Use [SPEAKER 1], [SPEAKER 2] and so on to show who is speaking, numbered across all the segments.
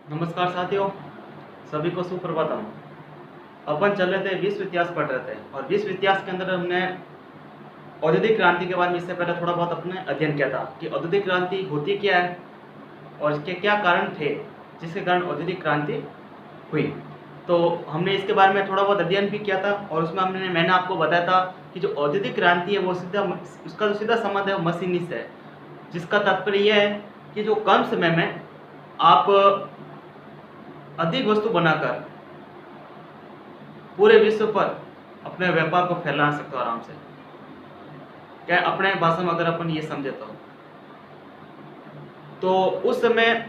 [SPEAKER 1] नमस्कार साथियों, सभी को सुप्रभातम। अपन चल रहे थे विश्व इतिहास पढ़ रहे थे और विश्व इतिहास के अंदर हमने औद्योगिक क्रांति के बारे में इससे पहले थोड़ा बहुत अपने अध्ययन किया था कि औद्योगिक क्रांति होती क्या है और इसके क्या कारण थे जिसके कारण औद्योगिक क्रांति हुई। तो हमने इसके बारे में थोड़ा बहुत अध्ययन भी किया था और उसमें मैंने आपको बताया था कि जो औद्योगिक क्रांति है वो उसका जो सीधा संबंध है वो मशीनी से है, जिसका तात्पर्य यह है कि जो कम समय में आप अधिक वस्तु बनाकर पूरे विश्व पर अपने व्यापार को फैला सकते हो आराम से। क्या अपने भाषा में अगर अपन ये समझे तो उस समय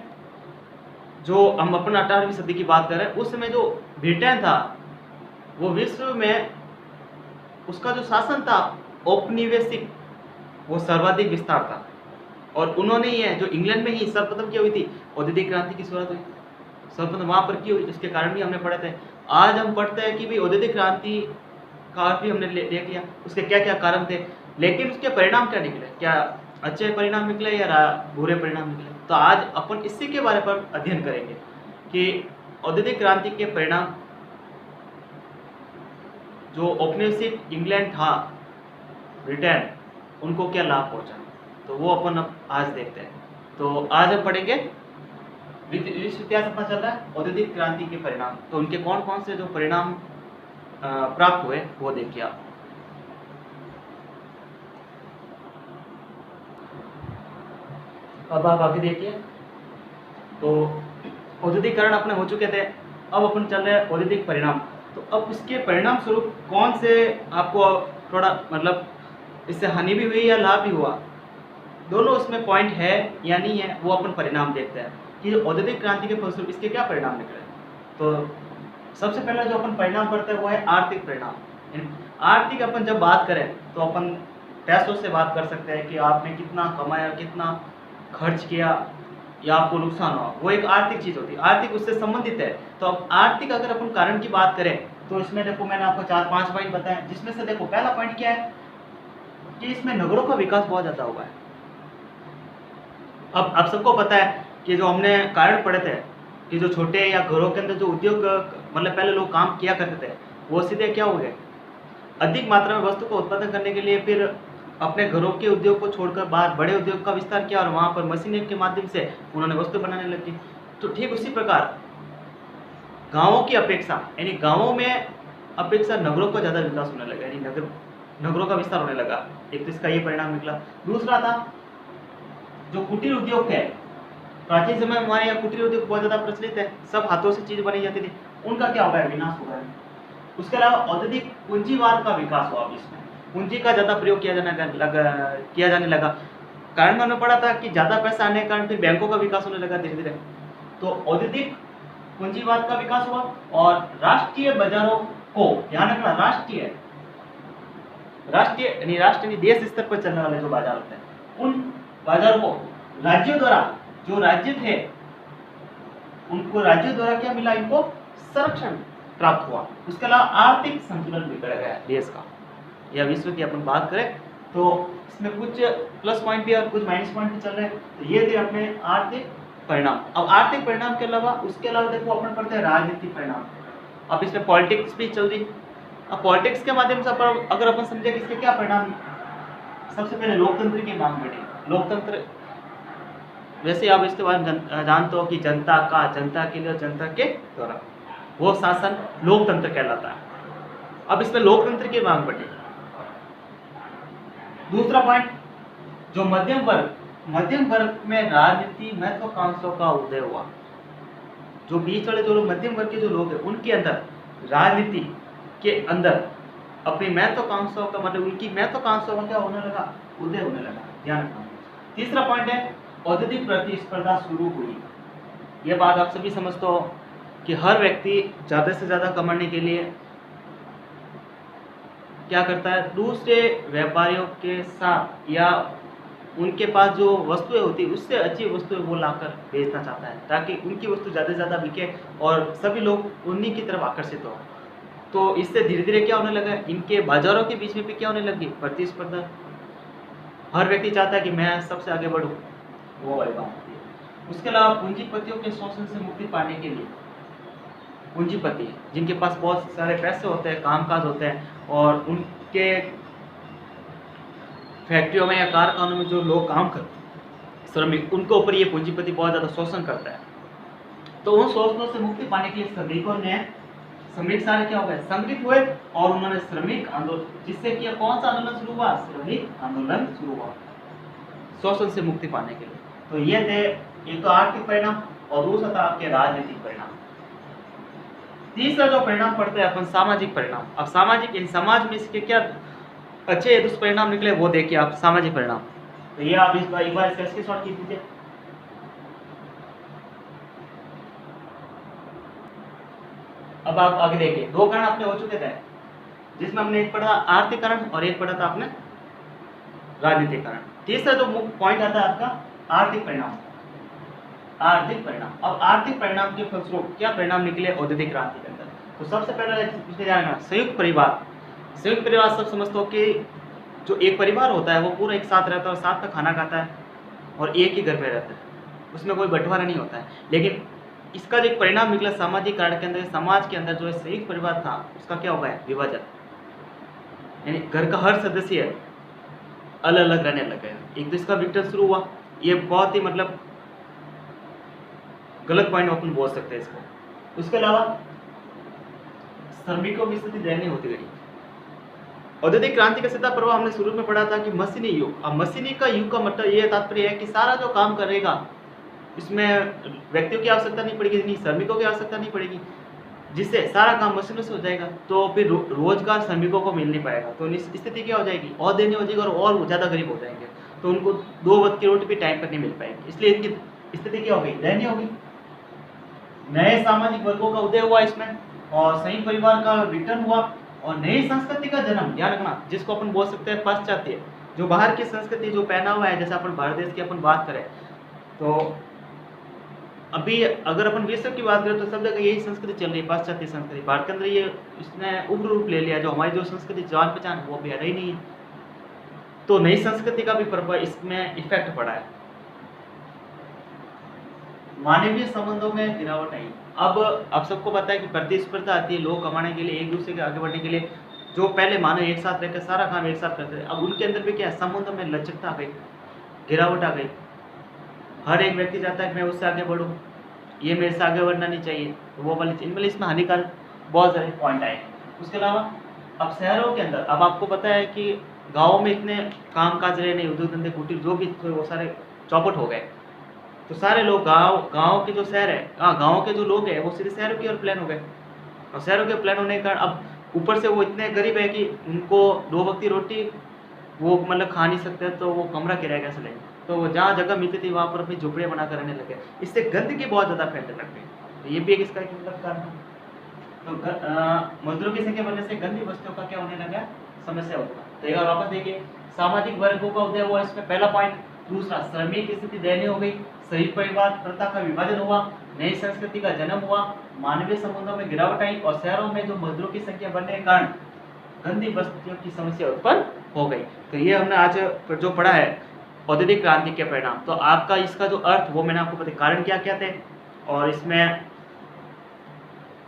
[SPEAKER 1] जो हम अपना 18वीं सदी की बात करें, उस समय जो ब्रिटेन था वो विश्व में उसका जो शासन था औपनिवेशिक, वो सर्वाधिक विस्तार था और उन्होंने ये जो इंग्लैंड में ही सर्वप्रथम की हुई थी औद्योगिक क्रांति की शुरुआत हुई, सर्वप्रथम वहाँ पर की हुई। इसके कारण भी हमने पढ़े थे। आज हम पढ़ते हैं कि भाई औद्योगिक क्रांति का अर्थ भी हमने देख लिया, उसके क्या क्या कारण थे, लेकिन उसके परिणाम क्या निकले, क्या अच्छे परिणाम निकले या बुरे परिणाम निकले। तो आज अपन इसी के बारे पर अध्ययन करेंगे कि औद्योगिक क्रांति के परिणाम जो औपनिवेशिक इंग्लैंड था, ब्रिटेन, उनको क्या लाभ पहुंचा, तो वो अपन अब आज देखते हैं। तो आज हम पढ़ेंगे विश्व इतिहास अपना चल रहा है औद्योगिक क्रांति के परिणाम, तो उनके कौन कौन से जो परिणाम प्राप्त हुए वो देखिए आप। अब आप आगे देखिए, तो औद्योगिकरण अपने हो चुके थे, अब अपन चल रहे हैं औद्योगिक परिणाम। तो अब इसके परिणाम स्वरूप कौन से आपको थोड़ा मतलब इससे हानि भी हुई या लाभ भी हुआ, दोनों उसमें पॉइंट है या नहीं है, वो अपन परिणाम देखते हैं कि जो औद्योगिक क्रांति के फलस्वरूप इसके क्या परिणाम निकले। तो सबसे पहला जो अपन परिणाम पढ़ते हैं वो है आर्थिक परिणाम। आर्थिक अपन जब बात करें तो अपन पैसों से बात कर सकते हैं कि आपने कितना कमाया, कितना खर्च किया या आपको नुकसान हुआ, वो एक आर्थिक चीज होती है, आर्थिक उससे संबंधित है। तो अब आर्थिक अगर अपन कारण की बात करें तो इसमें देखो मैंने आपको 4-5 पॉइंट बताए, जिसमें से देखो पहला पॉइंट क्या है कि इसमें नगरों का विकास बहुत ज्यादा हुआ है। अब आप सबको पता है कि जो हमने कारण पढ़े थे कि जो छोटे या घरों के अंदर जो उद्योग मतलब पहले लोग काम किया करते थे, वो सीधे क्या हो गए, अधिक मात्रा में वस्तु का उत्पादन करने के लिए फिर अपने घरों के उद्योग को छोड़कर बाहर बड़े उद्योग का विस्तार किया और वहां पर मशीनरी के माध्यम से उन्होंने वस्तु बनाने लगी। तो ठीक उसी प्रकार गांवों की अपेक्षा यानी गांवों में अपेक्षा नगरों का ज्यादा विकास होने लगा, यानी नगरों का विस्तार होने लगा। एक तो इसका ये परिणाम निकला। दूसरा था जो कुटीर उद्योग थे, प्राचीन समय में हमारे यहाँ कुटीर उद्योग बहुत ज्यादा प्रचलित है, सब हाथों से चीज बनाई जाती थी, उनका क्या हो गया, विनाश हो गया। उसके अलावा औद्योगिक पूंजीवाद का विकास हुआ, इसमें पूंजी का ज्यादा प्रयोग किया जाने लगा। कारण मैंने पढ़ा था कि ज्यादा पैसा आने के कारण फिर बैंकों का विकास होने लगा धीरे धीरे। तो औद्योगिक पूंजीवाद का विकास हुआ और राष्ट्रीय बाजारों को, ध्यान रखना, राष्ट्रीय देश स्तर पर चलने वाले जो बाजार होते हैं, उन बाजारों को राज्यों द्वारा, जो राज्य थे उनको राज्यों द्वारा क्या मिला, इनको संरक्षण प्राप्त हुआ। उसके अलावा आर्थिक संतुलन बिगड़ गया देश का या विश्व की अपन बात करें तो इसमें कुछ प्लस पॉइंट भी और कुछ माइनस पॉइंट भी चल रहे हैं। तो ये थे अपने आर्थिक परिणाम। अब आर्थिक परिणाम के अलावा उसके अलावा देखो अपन पढ़ते हैं राजनीतिक परिणाम। अब इसमें पॉलिटिक्स भी चल रही। अब पॉलिटिक्स के माध्यम से अगर अपन समझे कि इसके क्या परिणाम, सबसे पहले लोकतंत्र की मांग बढ़ी। लोकतंत्र वैसे आप इसके बारे में जानते हो कि जनता के लिए, जनता के द्वारा, वो शासन लोकतंत्र कहलाता है। अब इसमें लोकतंत्र की मांग बढ़ी। दूसरा पॉइंट, जो मध्यम वर्ग में राजनीति महत्वाकांक्षाओं का उदय हुआ। जो बीच वाले जो लोग, मध्यम वर्ग के जो लोग हैं, उनके अंदर राजनीति के अंदर अपनी महत्वाकांक्षाओं का मतलब उनकी महत्वाकांक्षाओं का क्या होने लगा, उदय होने लगा। ध्यान रखना। तीसरा पॉइंट है औद्योगिक प्रतिस्पर्धा शुरू हुई। ये बात आप सभी समझते हो कि हर व्यक्ति ज्यादा से ज्यादा कमाने के लिए क्या करता है, दूसरे व्यापारियों के साथ या उनके पास जो वस्तुएं होती है उससे अच्छी वस्तुएं वो लाकर बेचना चाहता है ताकि उनकी वस्तु ज़्यादा से ज़्यादा बिके और सभी लोग उन्हीं की तरफ आकर्षित हो। तो इससे धीरे धीरे क्या होने लगा, इनके बाजारों के बीच में भी क्या होने लगी, प्रतिस्पर्धा। हर व्यक्ति चाहता है कि मैं सबसे आगे बढ़ूं, वो वाली बात होती है। उसके अलावा पूंजीपतियों के शोषण से मुक्ति पाने के लिए, पूंजीपति जिनके पास बहुत सारे पैसे होते हैं, कामकाज होते हैं, और उनके फैक्ट्रियों में या कारखानों में जो लोग काम करते हैं, श्रमिक, उनके ऊपर ये पूंजीपति बहुत ज़्यादा शोषण करता है। तो उन शोषणों से मुक्ति पाने के लिए श्रमिक सारे क्या हो गए, संगठित हुए और उन्होंने श्रमिक आंदोलन, जिससे कि कौन सा आंदोलन शुरू हुआ, श्रमिक आंदोलन शुरू हुआ शोषण से मुक्ति पाने के लिए। तो ये थे एक तो आर्थिक परिणाम और दूसरा था आपके राजनीतिक परिणाम। तीसरा जो परिणाम पड़ता है अपन सामाजिक परिणाम। अब सामाजिक, इन समाज में इसके क्या अच्छे या दुष्परिणाम निकले वो देखिए आप, सामाजिक परिणाम। तो ये आप इस बार एक बार इसका स्क्रीनशॉट खींच लीजिए। अब आप आगे देखिए, दो कारण अपने हो चुके थे, जिसमें हमने एक पढ़ा आर्थिक कारण और एक पढ़ा था आपने राजनीतिक कारण। तीसरा जो मुख्य पॉइंट आता है आपका आर्थिक परिणाम। आर्थिक परिणाम, अब आर्थिक परिणाम के फलस्वरूप क्या परिणाम निकले औद्योगिक क्रांति के अंदर। तो सबसे पहले संयुक्त परिवार। संयुक्त परिवार सब समझते हो कि जो एक परिवार होता है वो पूरा एक साथ रहता है और साथ में खाना खाता है और एक ही घर में रहता है, उसमें कोई बंटवारा नहीं होता है। लेकिन इसका जो एक परिणाम निकला सामाजिक कारण के अंदर, समाज के अंदर जो संयुक्त परिवार था उसका क्या हो गया, विभाजन, यानी घर का हर सदस्य अलग अलग रहने लग गया, एक तो इसका विघटन शुरू हुआ। ये बहुत ही मतलब गलत पॉइंट अपन बोल सकते हैं इसको। उसके अलावा श्रमिकों की स्थिति दयनीय होती गई। औद्योगिक क्रांति का सीधा प्रभाव हमने शुरू में पढ़ा था कि मशीनी युग। अब मशीनी का युग का मतलब ये तात्पर्य है कि सारा जो काम करेगा इसमें व्यक्तियों की आवश्यकता नहीं पड़ेगी, नहीं श्रमिकों की आवश्यकता नहीं पड़ेगी, जिससे सारा काम मशीनों से हो जाएगा। तो फिर रोजगार श्रमिकों को मिल नहीं पाएगा, तो स्थिति क्या हो जाएगी, और दयनीय हो जाएगी और ज़्यादा गरीब हो जाएंगे। तो उनको 2 वक्त की रोटी भी टाइम पर नहीं मिल पाएगी, इसलिए इनकी स्थिति क्या हो गई, दयनीय हो गई। नए सामाजिक वर्गों का उदय हुआ इसमें, और संयुक्त परिवार का विघटन हुआ, और नई संस्कृति का जन्म। ध्यान रखना, जिसको अपन बोल सकते हैं पाश्चात्य, जो बाहर की संस्कृति जो पहनावा है, जैसे अपन भारत देश की अपन बात करें तो अभी अगर अपन विश्व की बात करें तो सब जगह यही संस्कृति चल रही है, पाश्चात्य संस्कृति। भारत के अंदर ये इसने उग्र रूप ले लिया, जो हमारी जो संस्कृति जान पहचान वो भी रही नहीं है। तो नई संस्कृति का भी प्रभाव इसमें इफेक्ट पड़ा है। मानवीय संबंधों में गिरावट आई। अब सबको पता है कि प्रतिस्पर्धा आती है, लोग कमाने के लिए, एक दूसरे के आगे बढ़ने के लिए। जो पहले मानव एक साथ रहकर सारा काम एक साथ करते थे, अब उनके अंदर भी क्या है, संबंधों में लचकता आ गई, गिरावट आ गई। हर एक व्यक्ति चाहता है कि मैं उससे आगे बढ़ूँ, ये मेरे से आगे बढ़ना नहीं चाहिए, तो वो वाली चीज, मतलब इसमें हानिकारक बहुत सारे पॉइंट आए। उसके अलावा अब शहरों के अंदर, अब आपको पता है कि गाँव में इतने काम काज रहे नहीं, उद्योग धंधे कुटीर जो भी थे वो सारे चौपट हो गए। तो सारे लोग गांव के जो शहर है, गांव के जो लोग हैं वो सीधे शहरों की ओर प्लान हो गए, और शहरों के प्लान होने के कारण अब ऊपर से वो इतने गरीब है कि उनको 2 वक्त की रोटी वो मतलब खा नहीं सकते, तो वो कमरा किराया कैसे लेंगे। तो वो जहाँ जगह मिलती थी वहाँ पर अपनी झोपड़ियाँ बना कर रहने लगे। इससे गंदगी बहुत ज़्यादा फैलने लग गई, तो ये भी एक इसका एक मतलब कारण है। तो मजदूरों की संख्या बढ़ने से गंदी वस्तुओं का क्या होने लगा, समस्या होगा। तो एक बार वापस देखिए, सामाजिक वर्गों का उदय हुआ इसमें पहला पॉइंट। दूसरा, श्रमिक की स्थिति दयनीय हो गई, संयुक्त परिवार प्रथा का विभाजन हुआ, नई संस्कृति का जन्म हुआ, मानवीय संबंधों में गिरावट आई, और शहरों में जो मजदूरों की संख्या बढ़ने के कारण गंदी बस्तियों की समस्या उत्पन्न हो गई। तो ये हमने आज जो पढ़ा है औद्योगिक क्रांति के परिणाम। तो आपका इसका जो अर्थ वो मैंने आपको बताया, कारण क्या क्या थे और इसमें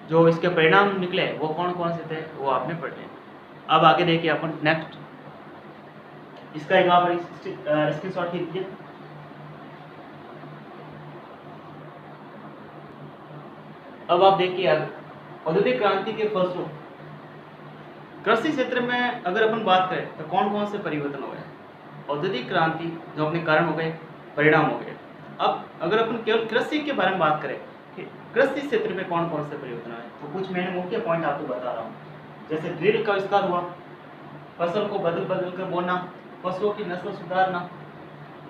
[SPEAKER 1] जो इसके परिणाम निकले वो कौन कौन से थे वो आपने पढ़े। अब आगे देखिए अपन नेक्स्ट, इसका एक आप स्क्रीनशॉट लीजिए। अब आप देखिए औद्योगिक क्रांति के फलस्वरूप कृषि क्षेत्र में अगर अपन बात करें तो कौन कौन से परिवर्तन हो गए। औद्योगिक क्रांति जो अपने कारण हो गए, परिणाम हो गए। अब अगर अपन केवल कृषि के बारे में बात करें कि कृषि क्षेत्र में कौन कौन से परिवर्तन आए, तो कुछ मैंने मुख्य पॉइंट आपको बता रहा हूँ। जैसे ड्रिल का आविष्कार हुआ, फसल को बदल बदल कर बोना, फसलों की नस्ल सुधारना,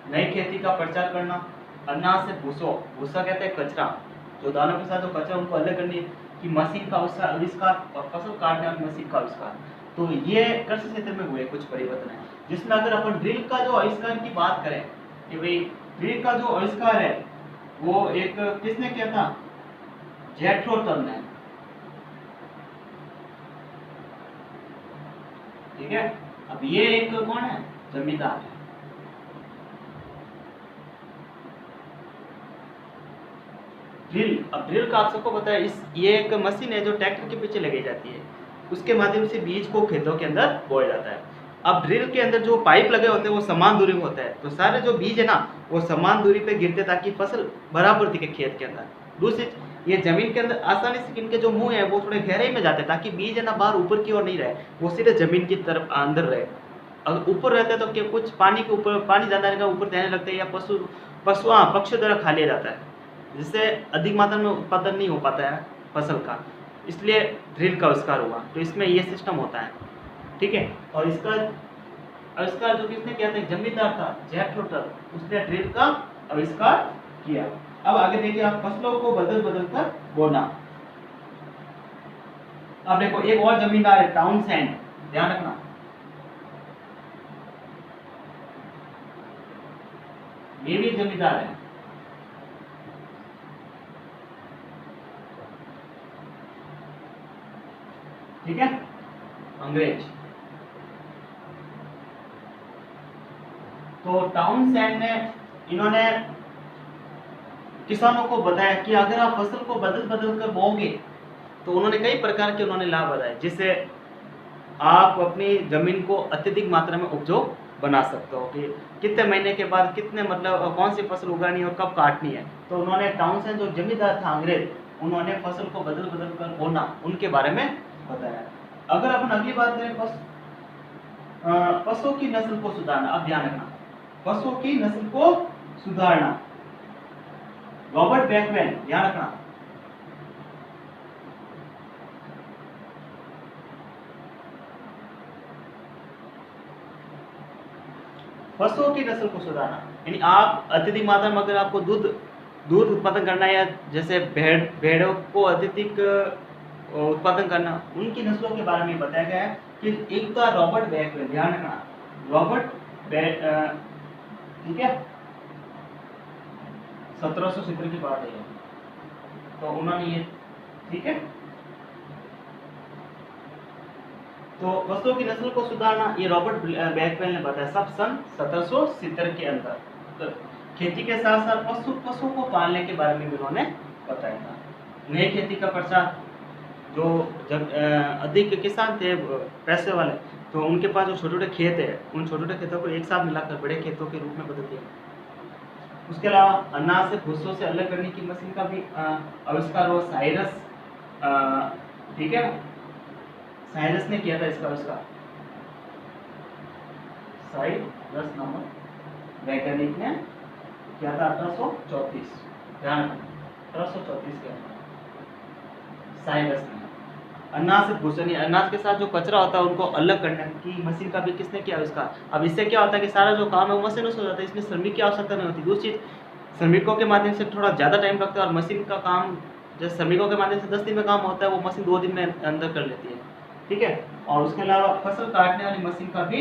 [SPEAKER 1] नई खेती का प्रचार करना, अनाज से भूसा कहते हैं कचरा, जो दानों के साथ जो कचरा उनको अलग करने की मशीन का आविष्कार, और फसल काटने वाली मशीन का आविष्कार। तो ये कृषि क्षेत्र में हुए कुछ परिवर्तन है, जिसमें अगर अपन ड्रिल का जो आविष्कार की बात करें कि भाई ड्रिल का जो आविष्कार है वो एक किसने किया था, जेथरो टल ने। ठीक है, अब ये एक कौन है, जमींदार है। ड्रिल, अब ड्रिल का आप सबको पता है ये एक मशीन है जो ट्रैक्टर के पीछे लगाई जाती है, उसके माध्यम से बीज को खेतों के अंदर बोया जाता है। अब ड्रिल के अंदर जो पाइप लगे होते हैं वो समान दूरी में होता है, तो सारे जो बीज है ना वो समान दूरी पे गिरते ताकि फसल बराबर दिखे खेत के अंदर। दूसरी ये जमीन के अंदर आसानी से इनके जो मुंह है वो थोड़े गहराई में जाते हैं ताकि बीज है ना बाहर ऊपर की ओर नहीं रहे, वो सीधे जमीन की तरफ अंदर रहे। अगर ऊपर रहते हैं तो क्या कुछ पानी के ऊपर पानी ज़्यादा रहेगा ऊपर रहने लगता है, या पक्षियों द्वारा खा लिया जाता है, जिससे अधिक मात्रा में उत्पादन नहीं हो पाता है फसल का, इसलिए ड्रिल का आविष्कार हुआ। तो इसमें ये सिस्टम होता है, ठीक है। और इसका आविष्कार जो किसने किया था, एक जमींदार था जैक रोटर, उसने ड्रिल का आविष्कार किया। अब आगे देखिए आप फसलों को बदल बदल कर बोना। अब देखो एक और जमींदार है टाउनसेंड, ध्यान रखना, ये भी जमींदार है, ठीक है, अंग्रेज। तो टाउनसेंड ने इन्होंने किसानों को बताया कि अगर आप फसल को बदल बदल कर बोओगे, तो उन्होंने कई प्रकार के उन्होंने लाभ बताए, जिससे आप अपनी जमीन को अत्यधिक मात्रा में उपजाऊ बना सकते हो कि कितने महीने के बाद कितने मतलब कौन सी फसल उगानी है और कब काटनी है। तो उन्होंने टाउनसेंड जो जमींदार था अंग्रेज, उन्होंने फसल को बदल बदल कर बोना उनके बारे में बताया। अगर अपन अगली बात करें पशुओं की नस्ल को सुधारना, अब ध्यान रखना, पशुओं की नस्ल को सुधारना, रॉबर्ट बैकमैन, ध्यान रखना। पशुओं की नस्ल को सुधारना यानी आप अत्यधिक मात्रा में अगर आपको दूध उत्पादन करना है, या जैसे भेड़ों को अत्यधिक उत्पादन करना, उनकी नस्लों के बारे में बताया गया है कि एक तो रॉबर्ट बैकमैन, ध्यान रखना, ठीक है, 1770 की बात है, तो उन्होंने ये, ठीक है। तो पशुओं की नस्ल को सुधारना ये रॉबर्ट बैकमैन ने बताया, सब सन 1770 के अंदर। तो खेती के साथ साथ पशुओं को पालने के बारे में भी उन्होंने बताया था। नई खेती का प्रचार, जो जब अधिक किसान थे पैसे वाले, तो उनके पास जो छोटे छोटे खेत है, उन छोटे छोटे खेतों को एक साथ मिलाकर बड़े खेतों के रूप में बदल दिया। उसके अलावा अनाज से भूसों से अलग करने की मशीन का भी आविष्कार हुआ, साइरस, ठीक है, साइरस ने किया था इसका आविष्कार, साइरस नामक वैज्ञानिक ने किया था 1834, ध्यान रखना 1834 के अंदर साइरस ने। अनाज से भूषण, अनाज के साथ जो कचरा होता है उनको अलग करने की मशीन का भी किसने किया आविष्कार। अब इससे क्या होता है कि सारा जो काम है वो मशीनों से हो जाता है, इसमें श्रमिक की आवश्यकता नहीं होती। दूसरी चीज श्रमिकों के माध्यम से थोड़ा ज़्यादा टाइम लगता है, और मशीन का काम जैसे श्रमिकों के माध्यम से 10 दिन में काम होता है, वो मशीन 2 दिन में अंदर कर लेती है, ठीक है। और उसके अलावा फसल काटने वाली मशीन का भी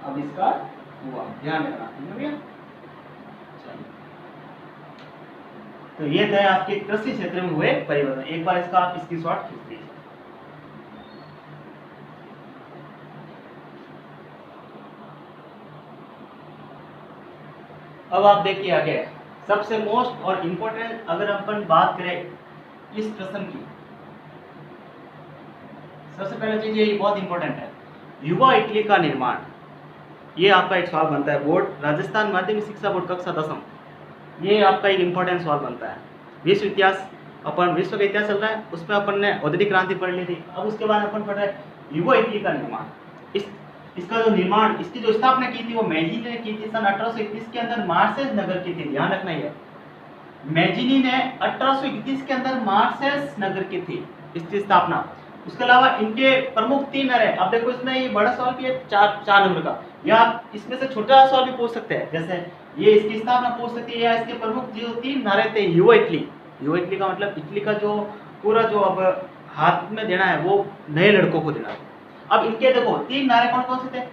[SPEAKER 1] आविष्कार हुआ, ध्यान रखना, ठीक है भैया। तो ये थे आपके कृषि क्षेत्र में हुए परिवर्तन, एक बार इसका आप स्क्रीनशॉट खींच लीजिए। अब आप देखिए आगे सबसे मोस्ट और इम्पोर्टेंट, अगर अपन बात करें इस प्रश्न की, सबसे पहले चीज ये बहुत इंपॉर्टेंट है, युवा इटली का निर्माण। ये आपका एक सवाल बनता है, बोर्ड राजस्थान माध्यमिक शिक्षा बोर्ड कक्षा 10वीं, ये आपका एक इंपॉर्टेंट सवाल बनता है। विश्व इतिहास, अपन विश्व का इतिहास चल रहा है, उसमें अपन ने औद्योगिक क्रांति पढ़ ली थी। अब उसके बाद अपन पढ़ रहे हैं युवा इटली का निर्माण। इसका जो निर्माण, इसकी जो स्थापना की थी वो मैजिनी ने की थी सन 1831 के अंदर मार्सेस नगर की थी, ध्यान रखना। ये मैजिनी ने 1831 के अंदर मार्सेस नगर की थी इसकी स्थापना। उसके अलावा इनके प्रमुख 3 नहर है। अब देखो इसमें ये बड़ा सवाल भी है 4 नंबर का, या आप इसमें से छोटा सवाल भी पूछ सकते हैं, जैसे ये इसकी स्थापना पूछ सकती है, या इसके प्रमुख जो 3 नारे थे, युवा इटली। युवा इटली का मतलब इटली का जो पूरा जो अब हाथ में देना है वो नए लड़कों को देना है। अब इनके देखो 3 नारे कौन कौन से थे,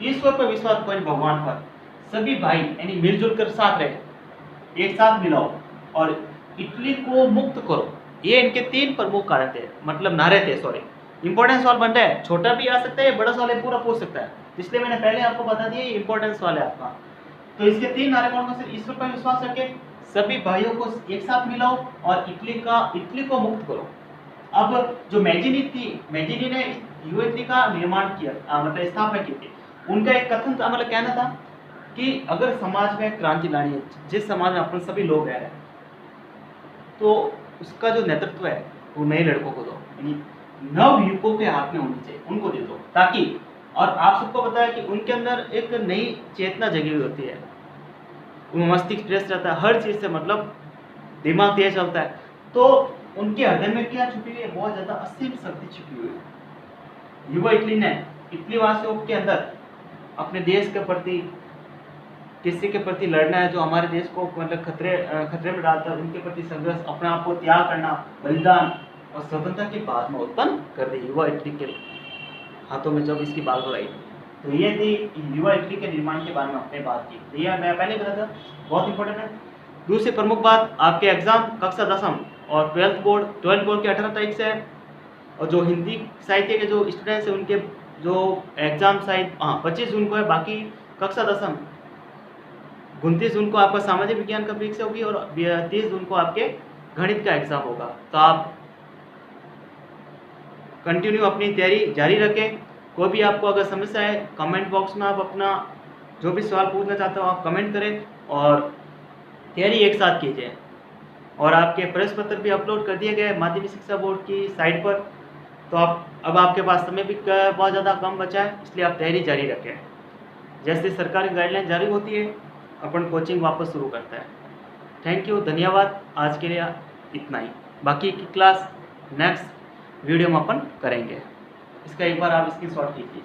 [SPEAKER 1] ईश्वर पर विश्वास करो, भगवान पर, सभी भाई यानी मिलजुल कर साथ रहे, एक साथ मिलाओ, और इटली को मुक्त करो। ये इनके 3 प्रमुख कारण थे, मतलब नारे थे। सॉरी, इंपॉर्टेंट सवाल बनता है, छोटा भी आ सकता है, बड़ा सवाल है पूरा पूछ सकता है, इसलिए मैंने पहले आपको बता दिया इंपॉर्टेंट सवाल है आपका। तो इसके 3 नारे कौन कौन से, ईश्वर पर विश्वास रखे, सभी भाइयों को एक साथ मिलाओ और इटली को मुक्त करो। अब जो मैजिनी ने युवा इटली का निर्माण किया, मतलब स्थापना की थी। उनका एक कथन था, मतलब कहना था कि अगर समाज में क्रांति लानी है, जिस समाज में अपन सभी लोग रह रहे हैं, तो उसका जो नेतृत्व है वो नए लड़कों को दो, यानी नव युवकों के हाथ में होनी चाहिए, उनको दे दो, ताकि, और आप सबको पता है कि उनके अंदर एक नई चेतना जगी हुई होती है, मस्तिष्क फ्रेश रहता है, हर चीज़ से मतलब दिमाग तेज चलता है, तो उनके हृदय में क्या छुपी हुई है, बहुत ज़्यादा असीम शक्ति छुपी हुई है। युवा इटली ने इटली वासियों के अंदर अपने देश के प्रति, किसी के प्रति लड़ना है जो हमारे देश को मतलब खतरे में डालता है, उनके प्रति संघर्ष, अपने आप को त्याग करना, बलिदान और स्वतंत्रता की बात में उत्पन्न कर दी युवा इटली के हाथों में जब इसकी बात आई। तो ये थी युवा इटली के निर्माण के बारे में अपने बात की। तो ये मैं पहले बताया था, बहुत इंपॉर्टेंट है। दूसरी प्रमुख बात, आपके एग्जाम कक्षा 10वीं और 12th बोर्ड के 18 तारीख से है, और जो हिंदी साहित्य के जो स्टूडेंट्स हैं उनके जो एग्जाम शायद 25 जून को है, बाकी कक्षा 10वीं 29 जून को आपका सामाजिक विज्ञान का परीक्षा होगी और 30 जून को आपके गणित का एग्जाम होगा। तो आप कंटिन्यू अपनी तैयारी जारी रखें। कोई भी आपको अगर समस्या है, कमेंट बॉक्स में आप अपना जो भी सवाल पूछना चाहते हो आप कमेंट करें, और तैयारी एक साथ कीजिए। और आपके प्रश्न पत्र भी अपलोड कर दिए गए माध्यमिक शिक्षा बोर्ड की साइट पर। तो अब आपके पास समय भी बहुत ज़्यादा कम बचा है, इसलिए आप तैयारी जारी रखें। जैसे सरकारी गाइडलाइन जारी होती है, अपन कोचिंग वापस शुरू करता है। थैंक यू, धन्यवाद। आज के लिए इतना ही, बाकी की क्लास नेक्स्ट वीडियो में अपन करेंगे। इसका एक बार आप स्क्रीनशॉट लीजिए।